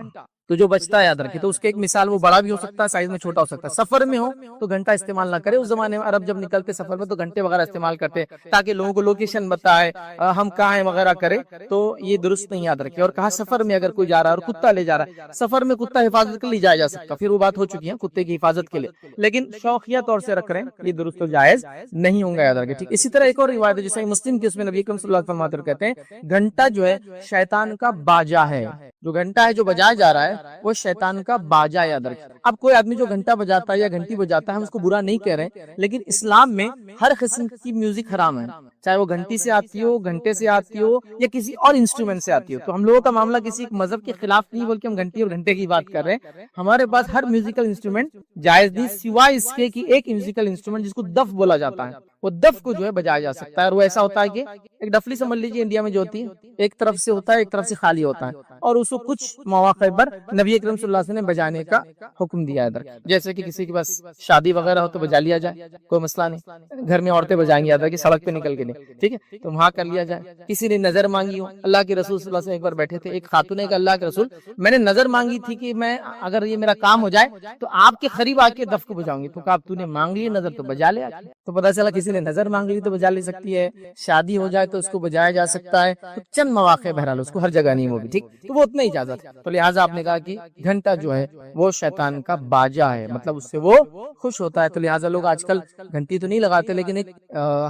تو جو بچتا ہے یاد رکھے، تو اس کے ایک مثال وہ بڑا بھی ہو سکتا ہے، سائز میں چھوٹا ہو سکتا ہے. سفر میں ہو تو گھنٹہ استعمال نہ کرے. اس زمانے میں عرب جب نکلتے سفر میں تو گھنٹے وغیرہ استعمال کرتے تاکہ لوگوں کو لوکیشن بتائے، ہم کہاں ہیں وغیرہ کرے، تو یہ درست نہیں، یاد رکھے. اور کہا سفر میں اگر کوئی جا رہا ہے اور کتا لے جا رہا ہے، سفر میں کتا حفاظت کے لیے جایا جا سکتا، پھر وہ بات ہو چکی ہے کتے کی حفاظت کے لیے، لیکن شوقیہ طور سے رکھ رہے ہیں، یہ درست و جائز نہیں ہوں گا، یاد رکھے. ٹھیک. اسی طرح ایک اور روایت ہے جیسے مسلم کی، اس میں نبی اکرم صلی اللہ علیہ وسلم فرماتے ہیں، کہتے ہیں گھنٹہ جو ہے شیطان کا باجا ہے. جو گھنٹہ ہے جو بجایا جا رہا ہے وہ شیطان کا باجا، یاد رکھیں. اب کوئی آدمی جو گھنٹہ بجاتا ہے یا گھنٹی بجاتا ہے ہم اس کو برا نہیں کہہ رہے، لیکن اسلام میں ہر قسم کی میوزک حرام ہے، چاہے وہ گھنٹی سے آتی ہو، گھنٹے سے آتی ہو، یا کسی اور انسٹرومنٹ سے آتی ہو. تو ہم لوگوں کا معاملہ کسی مذہب کے خلاف نہیں بلکہ ہم گھنٹی اور گھنٹے کی بات کر رہے ہیں. ہمارے پاس ہر میوزیکل انسٹرومنٹ جائز نہیں، سوائے اس کے کہ ایک میوزیکل انسٹرومنٹ جس کو دف بولا جاتا ہے وہ دف کو جو ہے بجایا جا سکتا ہے. اور وہ ایسا ہوتا ہے کہ ایک ڈفلی سمجھ لیجیے انڈیا میں جو ہوتی ہے, ایک طرف سے ہوتا ہے, ایک طرف سے خالی ہوتا ہے, اور اس کو کچھ مواقع پر نبی اکرم صلی اللہ علیہ وسلم نے بجانے کا حکم دیا ہے ادھر. جیسے کہ کسی کے پاس شادی وغیرہ ہو تو بجا لیا جائے, کوئی مسئلہ نہیں. گھر میں عورتیں بجائیں گی ادھر کہ سڑک پہ نکل کے نہیں, ٹھیک ہے, تو وہاں کر لیا جائے. کسی نے نظر مانگی ہو, اللہ کے رسول صلی اللہ علیہ وسلم ایک بار بیٹھے تھے, ایک خاتون نے کہا اللہ کے رسول میں نے نظر مانگی تھی کہ میں اگر یہ میرا کام ہو جائے تو آپ کے قریب آ کے دف کو بجاؤں گی. تو کہا تو نے مانگ لی نظر تو بجا لے. تو پتہ چلا کسی نے نظر مانگ لی تو بجا لے سکتی ہے, شادی ہو جائے تو اس کو بجایا جا سکتا ہے. تو چند مواقع بہرحال, اس کو ہر جگہ نہیں, وہ بھی ٹھیک, تو وہ اتنا اجازت ہے. تو لہٰذا آپ نے کہا کہ گھنٹہ جو ہے وہ شیطان کا باجا ہے, مطلب اس سے وہ خوش ہوتا ہے. تو لہٰذا لوگ آج کل گھنٹی تو نہیں لگاتے, لیکن ایک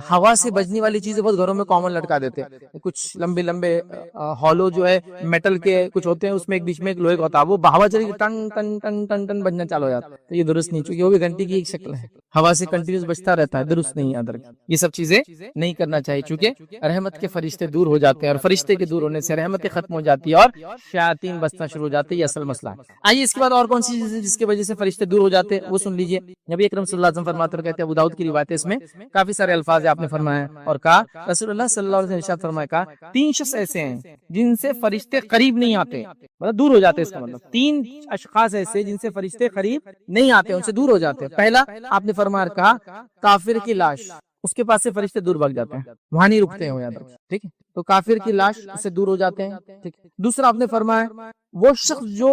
ہوا سے بجنے والی چیزیں بہت گھروں میں کامن لٹکا دیتے ہیں. کچھ لمبے لمبے ہالو جو ہے میٹل کے کچھ ہوتے ہیں, اس میں ایک بیچ میں ایک لوہے کا ہوتا ہے, وہ ہوا چلی ٹن ٹن ٹن ٹن ٹن بجنا چالو ہو جاتا ہے. تو یہ درست نہیں, چونکہ وہ بھی گھنٹی کی ایک شکل ہے, ہوا سے کنٹینیوس بجتا رہتا ہے, درست نہیں. ادھر یہ سب چیزیں نہیں کرنا چاہیے, چونکہ رحمت کے فرشتے دور ہو جاتے ہیں, اور فرشتے کے دور ہونے سے رحمتیں ختم ہو جاتی ہے اور شیاطین بسنا شروع ہو جاتے ہیں. یہ اصل مسئلہ ہے. آئیے اس کے بعد اور کون سی چیز جس کی وجہ سے فرشتے دور ہو جاتے ہیں وہ سن لیجیے. نبی اکرم صلی اللہ علیہ وسلم فرماتے ہیں, کہتے ہیں ابو داؤد کی روایت ہے, اس میں کافی سارے الفاظ آپ نے فرمایا اور کہا رسول اللہ صلی اللہ علیہ وسلم ارشاد فرمایا, کہا 3 شخص ایسے ہیں جن سے فرشتے قریب نہیں آتے, مطلب دور ہو جاتے. اس کا مطلب 3 اشخاص ایسے جن سے فرشتے قریب نہیں آتے, ان سے دور ہو جاتے. پہلا آپ نے فرمایا, کہا کافر کی لاش, اس کے پاس سے فرشتے دور بھاگ جاتے ہیں, وہاں نہیں رکتے ہیں یاد رکھیں, ٹھیک ہے. تو کافر کی لاش اس سے دور ہو جاتے ہیں, ٹھیک. دوسرا آپ نے فرمایا وہ شخص جو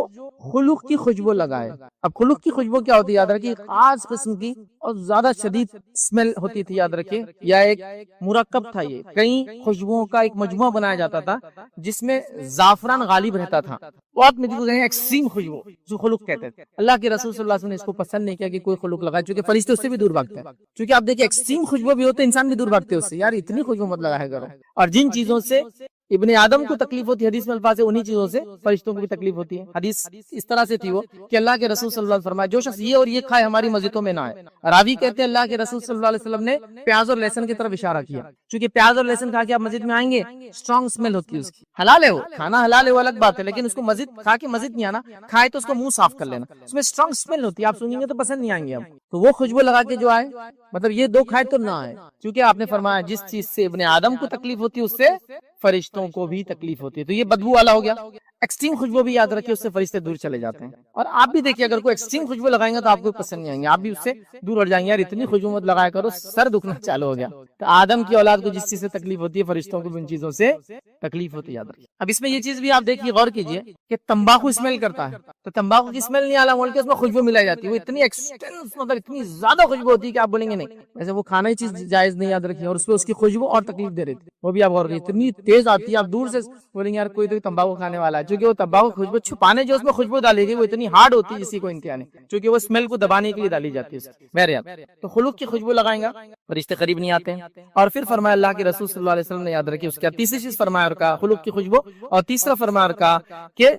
خلوق کی خوشبو لگائے. اب خلوق کی خوشبو کیا ہوتی ہے یاد رکھیے, خاص قسم کی اور زیادہ شدید اسمیل ہوتی تھی, یاد رکھیے, یا ایک مرکب تھا. یہ کئی خوشبوؤں کا ایک مجموعہ بنایا جاتا تھا جس میں زعفران غالب رہتا تھا. بہت ایکسٹریم خوشبو جو خلوق کہتے ہیں. اللہ کے رسول صلی اللہ علیہ وسلم نے اس کو پسند نہیں کیا کہ کوئی خلوق لگائے, چونکہ فرشتے اس سے بھی دور بھاگتے ہیں. چونکہ آپ دیکھیں ایکسٹریم خوشبو بھی ہوتے ہیں, انسان بھی دور بھاگتے ہیں اس سے, یار اتنی خوشبو مت لگایا کرو. اور جن چیزوں سے ابن آدم کو تکلیف ہوتی ہے, حدیث میں الفاظ ہے, انہی چیزوں سے فرشتوں کو بھی تکلیف ہوتی ہے. حدیث اس طرح سے تھی وہ کہ اللہ کے رسول صلی اللہ علیہ وسلم فرمایا, جو شخص یہ اور یہ کھائے ہماری مسجدوں میں نہ آئے. راوی کہتے ہیں اللہ کے رسول صلی اللہ علیہ وسلم نے پیاز اور لہسن کی طرف اشارہ کیا, چونکہ پیاز اور لہسن کھا کے آپ مسجد میں آئیں گے, اسٹرانگ اسمیل ہوتی ہے اس کی. حلال ہے, وہ کھانا حلال ہے, وہ الگ بات ہے, لیکن اس کو مسجد کھا کے مسجد نہیں آنا, کھائے تو اس کو منہ صاف کر لینا, اس میں اسٹرانگ اسمیل ہوتی ہے, آپ سنیں گے تو پسند نہیں آئیں گے. تو وہ خوشبو لگا کے جو آئے, مطلب یہ 2 کھائے تو نہ آئے, کیونکہ آپ نے فرمایا جس چیز سے ابن آدم کو تکلیف ہوتی ہے اس سے فرشتوں کو بھی تکلیف ہوتی ہے. تو یہ بدبو والا ہو گیا. ایکسٹریم خوشبو بھی یاد رکھیے, اس سے فرشتے دور چلے جاتے ہیں. اور آپ بھی دیکھیے اگر کوئی ایکسٹریم خوشبو لگائیں گے تو آپ کو پسند نہیں آئیں گے, آپ بھی اس سے دور ہٹ جائیں گے, یار اتنی خوشبو مت لگایا کرو, سر دکھنا چالو ہو گیا. تو آدم کی اولاد کو جس چیز سے تکلیف ہوتی ہے فرشتوں کو بھی ان چیزوں سے تکلیف ہوتی ہے, یاد رکھیے. اب اس میں یہ چیز بھی آپ دیکھیے, غور کیجیے کہ تمباکو اسمیل کرتا ہے, تو تمباکو کی اسمیل نہیں اعلیٰ مول کے, اس میں خوشبو ملائی جاتی ہے, وہ اتنی ایکسٹینس, مطلب اتنی زیادہ خوشبو ہوتی ہے کہ آپ بولیں گے نہیں, ویسے وہ کھانا ہی چیز جائز نہیں, یاد رکھیے. اور اس پہ اس کی خوشبو اور تکلیف دے رہی تھی, وہ بھی آپ غور کیجیے, اتنی تیز آتی ہے, آپ دور سے بولیں گے یار کوئی تو تمباکو کھانے والا ہے, چونکہ وہ تمباکو خوشبو چھپانے جو اس میں خوشبو ڈالی گئی وہ اتنی ہارڈ ہوتی ہے جس کی کوئی انتہا نہیں, چونکہ وہ اسمیل کو دبانے کے لیے ڈالی جاتی ہے. بہرحال تو خلوق کی خوشبو لگائیں گا, فرشتے قریب نہیں آتے ہیں. اور پھر فرمایا اللہ کے رسول صلی اللہ علیہ وسلم نے, یاد رکھیے, اس کا تیسری چیز فرمایا اور کہا خلوق کی خوشبو, اور تیسرا فرمایا اور کہا کہ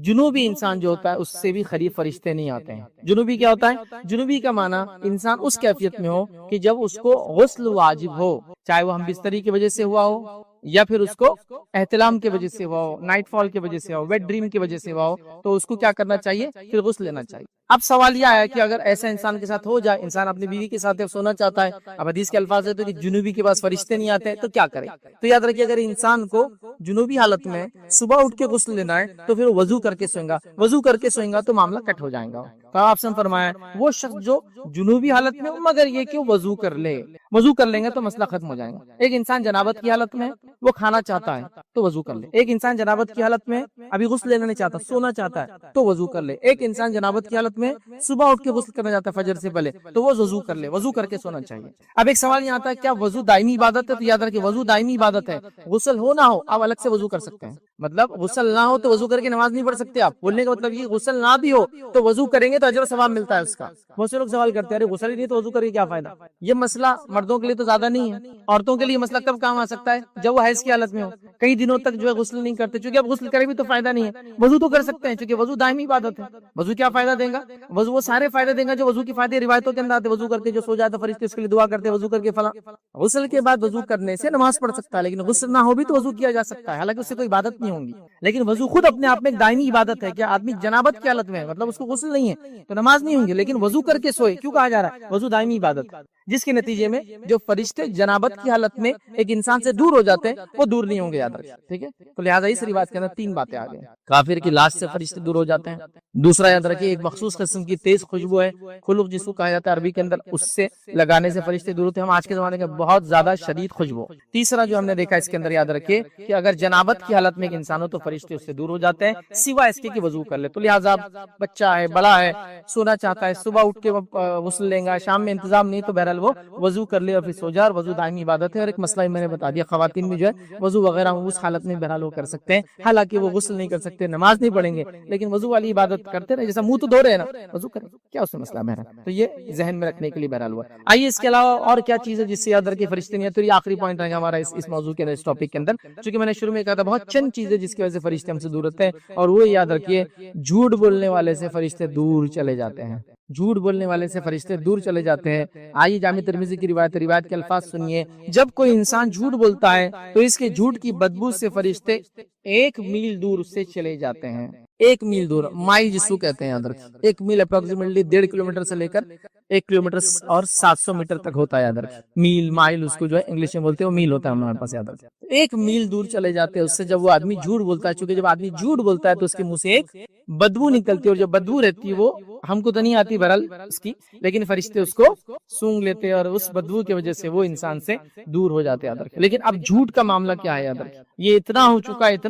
جنوبی انسان جو ہوتا ہے اس سے بھی قریب فرشتے نہیں آتے ہیں. جنوبی کیا ہوتا ہے؟ جنوبی کا معنی انسان اس کیفیت میں ہو کہ جب اس کو غسل واجب ہو, چاہے وہ ہم بستری کی وجہ سے ہوا ہو یا پھر اس کو احتلام کی وجہ سے ہوا ہو, نائٹ فال کی وجہ سے ہو, ویٹ ڈریم کی وجہ سے ہوا ہو, تو اس کو کیا کرنا چاہیے؟ پھر غسل لینا چاہیے. اب سوال یہ آیا کہ اگر ایسا انسان کے ساتھ ہو جائے, انسان اپنی بیوی کے ساتھ سونا چاہتا ہے, اب حدیث کے الفاظ ہے تو کہ جنوبی کے پاس فرشتے نہیں آتے, تو کیا کرے؟ تو یاد رکھیے اگر انسان کو جنوبی حالت میں صبح اٹھ کے غسل لینا ہے تو پھر وضو کر کے سوئیں گا, وضو کر کے سوئیں گا تو معاملہ کٹ ہو جائے گا. تو آپ نے فرمایا وہ شخص جو جنوبی حالت میں مگر یہ کہ وضو کر لے, وضو کر لیں گے تو مسئلہ ختم ہو جائے گا. ایک انسان جنابت کی حالت میں وہ کھانا چاہتا ہے تو وضو کر لے, ایک انسان جنابت کی حالت میں ابھی غسل لینا نہیں چاہتا, سونا چاہتا ہے تو وضو کر لے, ایک انسان جنابت کی حالت میں صبح اٹھ کے غسل کرنا چاہتا ہے فجر سے پہلے تو وہ وضو کر لے, وضو کر کے سونا چاہیے. اب ایک سوال یہ آتا ہے کیا وضو دائمی عبادت ہے؟ تو یاد رکھیں وضو دائمی عبادت ہے, غسل ہو نہ ہو آپ الگ سے وضو کر سکتے ہیں. مطلب غسل نہ ہو تو وضو کر کے نماز نہیں پڑھ سکتے آپ, بولنے کا مطلب یہ غسل نہ بھی ہو تو وضو کریں گے تو اجر و ثواب ملتا ہے اس کا. بہت سے لوگ سوال کرتے ہیں ارے غسل ہی نہیں تو وضو کر کے کیا فائدہ؟ یہ مسئلہ مردوں کے لیے تو زیادہ نہیں ہے, عورتوں کے لیے مسئلہ کب کام آ سکتا ہے؟ جب وہ حیض کی حالت میں ہو, کئی دنوں تک جو ہے غسل نہیں کرتے, چونکہ اب غسل کرے بھی تو فائدہ نہیں ہے, وضو تو کر سکتے ہیں چونکہ وضو دائمی عبادت ہے. وضو کیا فائدہ دے گا؟ وضو وہ سارے فائدے دے گا جو وضو کے فائدے روایتوں کے اندر آتے. وضو کر کے جو سو جاتا فرشتے اس کے لیے دعا کرتے, وضو کر کے فلاں. غسل کے بعد وضو کرنے سے نماز پڑھ سکتا ہے, لیکن غسل نہ ہو بھی تو وضو کیا جا سکتا ہے, حالانکہ اس سے کوئی عبادت نہیں ہوگی. لیکن وضو خود اپنے آپ میں ایک دائمی عبادت ہے. کیا آدمی جنابت کی حالت میں ہے, مطلب اس کو غسل نہیں ہے تو نماز نہیں ہوں گی, لیکن وضو کر کے سوئے, کیوں کہا جا رہا ہے؟ وضو دائمی عبادت. جس کے نتیجے میں جو فرشتے جنابت کی حالت میں ایک انسان سے دور ہو جاتے ہیں وہ دور نہیں ہوں گے، یاد رکھیں، ٹھیک ہے؟ تو لہٰذا اس روایت کے اندر 3 باتیں آ گئی. کافر کی لاش سے فرشتے دور ہو جاتے ہیں. دوسرا یاد رکھیے ایک مخصوص قسم کی تیز خوشبو ہے، خلوق جس کو کہا جاتا ہے عربی کے اندر، اس سے لگانے سے فرشتے دور ہوتے ہیں. ہم آج کے زمانے کے بہت زیادہ شدید خوشبو. تیسرا جو ہم نے دیکھا اس کے اندر یاد رکھیے کہ اگر جنابت کی حالت میں ایک انسان ہو تو فرشتے اس سے دور ہو جاتے ہیں سوائے اس کے کہ وضو کر لے. تو لہٰذا بچہ ہے، بڑا ہے، سونا چاہتا ہے، صبح اٹھ کے غسل لیں گا، شام میں انتظام نہیں تو بہرحال وہ وضو کر لے اور پھر سو جائے. اور وضو دائمی عبادت ہے، اور ایک مسئلہ میں نے بتا دیا خواتین بھی جو ہے وضو وغیرہ اس حالت میں بہرحال وہ کر سکتے ہیں، حالانکہ وہ غسل نہیں کر سکتے، نماز نہیں پڑھیں گے، لیکن وضو والی عبادت کرتے رہے، جیسا منہ تو دھو رہے ہیں نا، وضو کریں، کیا اس میں مسئلہ بہرحال. تو یہ ذہن میں رکھنے کے لیے بہرحال ہوا. آئیے اس کے علاوہ اور کیا چیز ہے جس سے یاد رکھے فرشتے نہیں ہیں. تو یہ آخری پوائنٹ رہے گا ہمارا اس موضوع کے اندر، اس ٹاپک کے اندر. چونکہ میں نے شروع میں کہا تھا بہت چند چیزیں جس کی وجہ سے فرشتے ہم سے دور ہوتے ہیں، اور وہ یاد رکھیے جھوٹ بولنے والے سے فرشتے دور چلے جاتے ہیں. جھوٹ بولنے والے سے فرشتے دور چلے جاتے ہیں. آئیے جامع ترمذی کی روایت کے الفاظ سنیے. جب کوئی انسان جھوٹ بولتا ہے تو اس کے جھوٹ کی بدبو سے فرشتے 1 میل دور اس سے چلے جاتے ہیں. 1 میل دور، مائل جس کو کہتے ہیں یاد رکھیں. 1 میل اپروکسیمیٹلی 1.5 کلومیٹر سے لے کر 1 کلومیٹر اور 700 میٹر تک ہوتا ہے. یاد رکھیں میل، مائل اس کو جو ہے انگلش میں بولتے ہیں، وہ میل ہوتا ہے ہمارے پاس. یاد رکھیں 1 میل دور چلے جاتے ہیں اس سے جب وہ آدمی جھوٹ بولتا ہے. چونکہ جب آدمی جھوٹ بولتا ہے تو اس کے منہ سے ایک بدبو نکلتی ہے، اور جب بدبو رہتی ہے وہ ہم کو تو نہیں آتی بہرحال اس کی، لیکن فرشتے اس کو سونگ لیتے ہیں اور اس بدبو کی وجہ سے وہ انسان سے دور ہو جاتے ہیں. لیکن اب جھوٹ کا معاملہ کیا ہے؟ یاد رکھیں یہ اتنا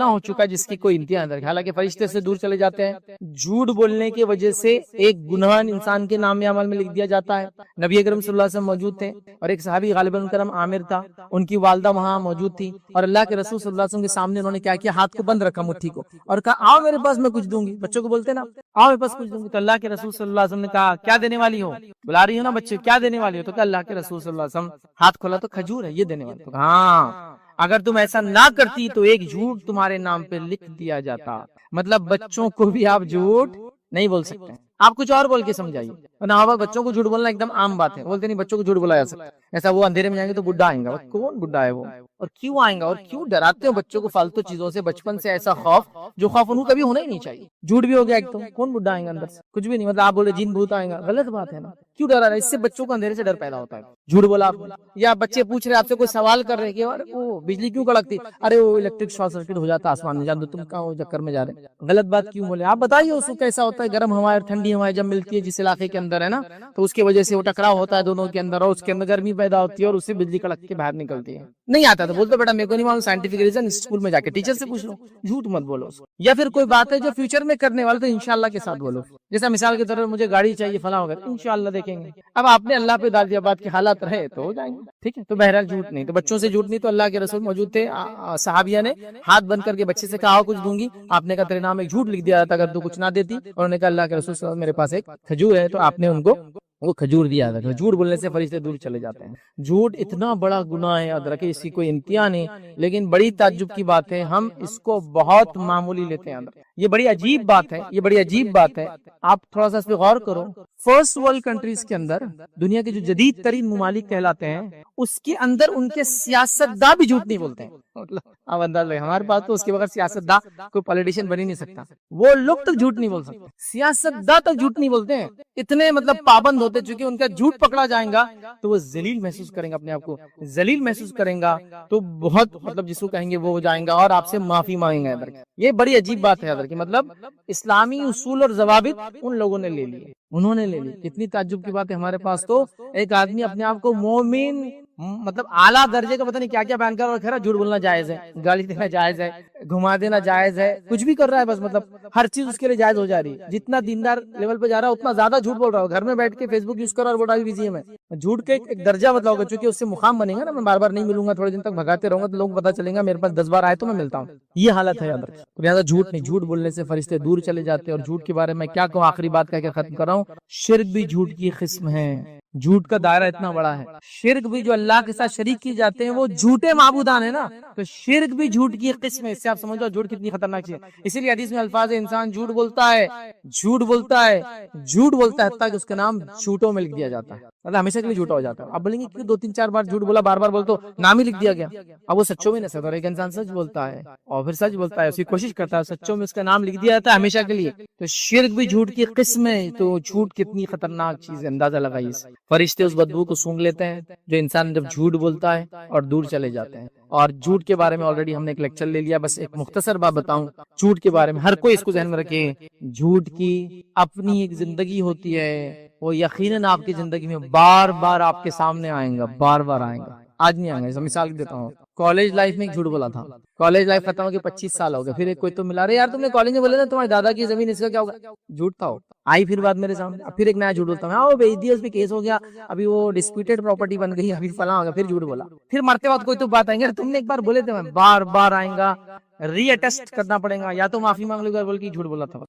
ہو چکا جس کی کوئی انتہا نہیں. حالانکہ فرشتے سے دور چلے جاتے ہیں. جھوٹ بولنے کی وجہ سے ایک گناہ انسان کے نام عمل میں لکھ دیا جاتا ہے. نبی اکرم صلی اللہ علیہ وسلم موجود تھے اور ایک صحابی غالباً کرم عامر تھا، ان کی والدہ وہاں موجود تھی، اور اللہ کے رسول صلی اللہ علیہ وسلم کے سامنے انہوں نے کیا کیا، ہاتھ کو بند رکھا مٹھی کو، اور کہا آؤ میرے پاس میں کچھ دوں گی. بچوں کو بولتے نا آؤ میرے پاس کچھ دوں گی. تو اللہ کے رسول صلی اللہ علیہ وسلم نے کہا کیا دینے والی ہو؟ بلا رہی ہو نا بچے، کیا دینے والی ہو؟ تو کہا اللہ کے رسول صلی اللہ علیہ وسلم ہاتھ کھولا تو کھجور ہے، یہ دینے والی. تو ہاں اگر تم ایسا نہ کرتی تو ایک جھوٹ تمہارے نام پہ لکھ دیا جاتا. مطلب بچوں کو بھی آپ جھوٹ نہیں بول سکتے، آپ کچھ اور بول کے سمجھائیے. بچوں کو جھوٹ بولنا ایک دم عام بات ہے، بولتے نہیں بچوں کو جھوٹ بولا جا سکتا ہے. ایسا وہ اندھیرے میں جائیں گے تو بڈھا آئیں گا. کون بڈھا ہے وہ، اور کیوں آئیں گا، اور کیوں ڈراتے ہو بچوں کو فالتو چیزوں سے بچپن سے؟ ایسا خوف جو خوف انہوں کبھی ہونا ہی نہیں چاہیے. جھوٹ بھی ہو گیا ایک تو، کون بڈھا آئیں گا اندر سے؟ کچھ بھی نہیں. مطلب آپ بولے جن بھوت آئیں گا، غلط بات ہے نا. کیوں ڈرا رہا ہے؟ اس سے بچوں کو اندھیرے سے ڈر پیدا ہوتا ہے. جھوٹ بولا آپ نے، یا بچے پوچھ رہے آپ سے کوئی سوال کر رہے کہ وہ بجلی کیوں کڑکتی، ارے وہ الیکٹرک شارٹ سرکٹ ہو جاتا آسمان میں، جان دو تم کہاں وہ چکر میں جا رہے ہیں. غلط بات کیوں بولے آپ بتائیے. اس کو کیسا ہوتا ہے، گرم ہوائیں اور ٹھنڈی ہوائیں جب ملتی ہے جس علاقے کے اندر ہے نا، تو اس کی وجہ سے وہ ٹکراؤ ہوتا ہے دونوں کے اندر، اور اس کے اندر گرمی پیدا ہوتی ہے اور اس سے بجلی کڑک کے باہر نکلتی ہے. نہیں آتا تو بولتے بیٹا میرے کو نہیں معلوم، سائنٹیفک ریزن اسکول میں جا کے ٹیچر سے پوچھ لو. جھوٹ مت بولو. یا پھر کوئی بات ہے جو فیوچر میں کرنے والے تو انشاءاللہ کے ساتھ بولو. جیسا مثال کے طور پر مجھے گاڑی چاہیے فلاں وغیرہ، انشاءاللہ دیکھیں گے. اب آپ نے اللہ پہ ڈال دیا بات کے حالات رہے تو ہو جائیں گے، ٹھیک ہے. تو بہرحال جھوٹ نہیں. تو بچوں سے جھوٹ نہیں. تو اللہ کے رسول موجود تھے، صحابیہ نے ہاتھ بند کر کے بچے سے کہا کچھ دوں گی. آپ نے کہا تیرے نام ایک جھوٹ لکھ دیا جاتا اگر تو کچھ نہ دیتی. انہوں نے کہا اللہ کے رسول صلی اللہ علیہ وسلم میرے پاس ایک کھجور ہے. تو آپ نے ان کو وہ کھجور دیا تھا. جھوٹ بولنے سے فرشتے دور چلے جاتے ہیں. جھوٹ اتنا بڑا گناہ ہے، یاد رکھیں اس کی کوئی انتہا نہیں. لیکن بڑی تعجب کی بات ہے ہم اس کو بہت معمولی لیتے ہیں. یہ بڑی عجیب بات ہے، یہ بڑی عجیب بات ہے. آپ تھوڑا سا اس پہ غور کرو. فرسٹ ورلڈ کنٹریز کے اندر، دنیا کے جو جدید ترین ممالک کہلاتے ہیں، اس کے اندر ان کے سیاستداں بھی جھوٹ نہیں بولتے ہیں. اب انداز لگے ہمارے پاس تو اس کے بغیر سیاستداں کوئی پولیٹیشین بن ہی نہیں سکتا. وہ لوگ تک جھوٹ نہیں بول سکتے، سیاستداں تک جھوٹ نہیں بولتے ہیں. اتنے مطلب پابند ہوتے، چونکہ ان کا جھوٹ پکڑا جائے گا تو وہ ذلیل محسوس کریں گا، اپنے آپ کو ذلیل محسوس کریں گا. تو بہت مطلب جس کو کہیں گے وہ ہو جائیں گا اور آپ سے معافی مانگیں گے. یہ بڑی عجیب بات ہے ادھر کی. مطلب اسلامی اصول اور ضوابط ان لوگوں نے لے لیے، انہوں نے لے لی. کتنی تعجب کی بات ہے. ہمارے پاس تو ایک آدمی اپنے آپ کو مومن مطلب اعلیٰ درجے کا پتہ نہیں کیا کیا بیان کر رہا ہے. جھوٹ بولنا جائز ہے، گالی دینا جائز ہے، گھما دینا جائز ہے، کچھ بھی کر رہا ہے. بس مطلب ہر چیز اس کے لیے جائز ہو جا رہی ہے. جتنا دیندار لیول پہ جا رہا ہے اتنا زیادہ جھوٹ بول رہا ہے. گھر میں بیٹھ کے فیس بک یوز کر رہا اور بولا بھی بزی ہے. میں جھوٹ کے ایک درجہ بدلا ہوگا، چونکہ اس سے مقام بنے گا نا. میں بار بار نہیں ملوں گا، تھوڑے دن تک بھگاتے رہوں گا تو لوگوں کو پتا چلے گا میرے پاس 10 بار آئے تو میں ملتا ہوں. یہ حالت ہے یاد رکھیں. لہٰذا جھوٹ نہیں. جھوٹ بولنے سے فرشتے دور چلے جاتے ہیں. اور جھوٹ کے بارے میں کیا کہوں، آخری بات کہہ کے ختم کر رہا ہوں. شرک بھی جھوٹ کی قسم ہے. جھوٹ کا دائرہ اتنا بڑا ہے. شرک بھی جو اللہ کے ساتھ شریک کی جاتے ہیں وہ جھوٹے معبودان ہیں نا. تو شرک بھی جھوٹ کی قسم ہے. اس سے آپ سمجھ لو جھوٹ کتنی خطرناک چیز ہے. اسی لیے حدیث میں الفاظ ہے انسان جھوٹ بولتا ہے، جھوٹ بولتا ہے، جھوٹ بولتا ہے، حتیٰ کہ اس کا نام جھوٹوں میں لکھ دیا جاتا ہے. مطلب ہمیشہ کے لیے جھوٹا ہو جاتا ہے. اب بولیں گے کہ 2-3-4 بار جھوٹ بولا، بار بار بول تو نام ہی لکھ دیا گیا. اب وہ سچوں میں نہ سکتا. ایک انسان سچ بولتا ہے اور پھر سچ بولتا ہے، اس کی کوشش کرتا ہے، سچوں میں اس کا نام لکھ دیا جاتا ہے ہمیشہ کے لیے. تو شرک بھی جھوٹ کی قسم ہے. تو جھوٹ کتنی خطرناک چیز ہے، اندازہ لگائیے. فرشتے اس بدبو کو سونگھ لیتے ہیں جو انسان جب جھوٹ بولتا ہے اور دور چلے جاتے ہیں. اور جھوٹ کے بارے میں آلریڈی ہم نے ایک لیکچر لے لیا, بس ایک مختصر بات بتاؤں جھوٹ کے بارے میں. ہر کوئی اس کو ذہن میں رکھے, جھوٹ کی اپنی ایک زندگی ہوتی ہے, وہ یقیناً آپ کی زندگی میں بار بار آپ کے سامنے آئیں گا, بار بار آئیں گا, آج نہیں آئیں گا. مثال دیتا ہوں, کالج لائف میں ایک جھوٹ بولا تھا, کالج لائف ختم ہو کے 25 سال ہو گئے, پھر ایک کوئی تو ملا رہے یار تم نے کالج میں بولے نا تمہارے دادا کی زمین, اس کا کیا ہوگا؟ جھوٹ تھا. آئی پھر بات میرے سامنے, پھر ایک نیا جھوٹ بولتا ہوں, وہ بھیج دیا, اس پہ کیس ہو گیا, ابھی وہ ڈسپیوٹیڈ پراپرٹی بن گئی, ابھی فلاں ہو گیا, پھر جھوٹ بولا. پھر مرتے وقت کوئی تو بات آئیں گے, تم نے ایک بار بولے تھے, میں بار بار آئیں گا, ری اٹیسٹ کرنا پڑے گا, یا تو معافی مانگ لے گا بول کے جھوٹ بولا تھا.